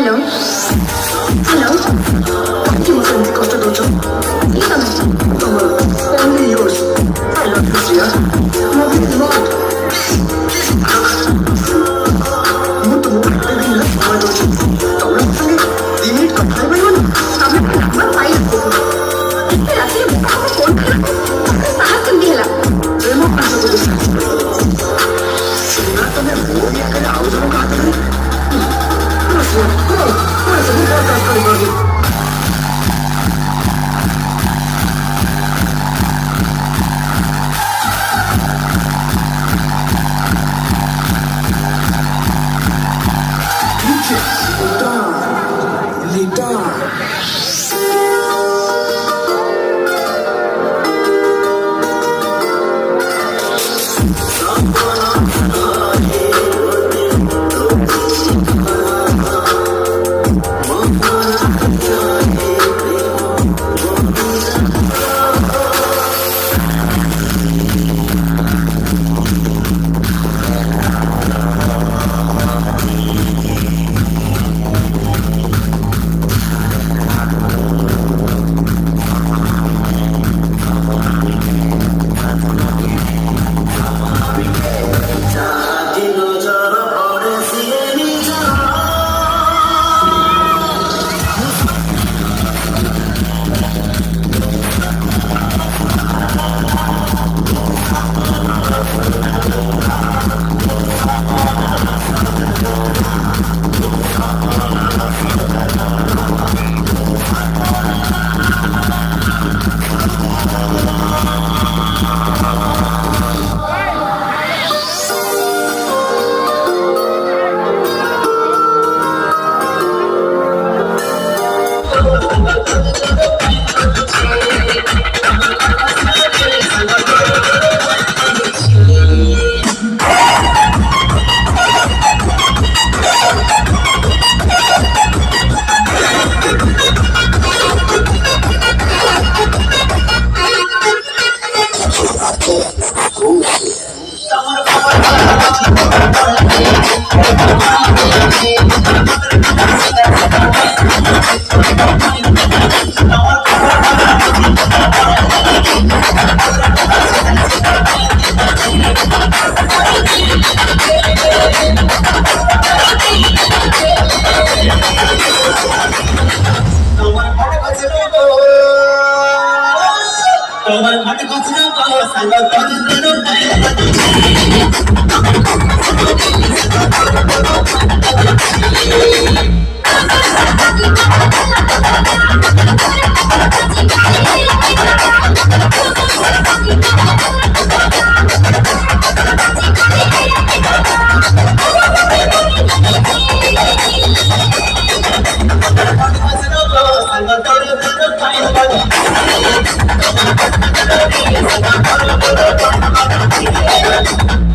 Hello? Hello? Kamu masih di Costa Dojo? Ikan? Only yours. I love you, dear. Love you a lot. Muito bom. Bem-vinda ao Dojo. Tahu sange. Ini kapal bayon. Kami kenapa payah? Kita sih apa pun. Sangat gembira. Terima kasih sudah. Sebenarnya kami boleh ada audio kata ni. Masih bukan kata lagi. তোমার হাতে কচরা পাওয়া সাঙ্গা করে দেনো Thank you.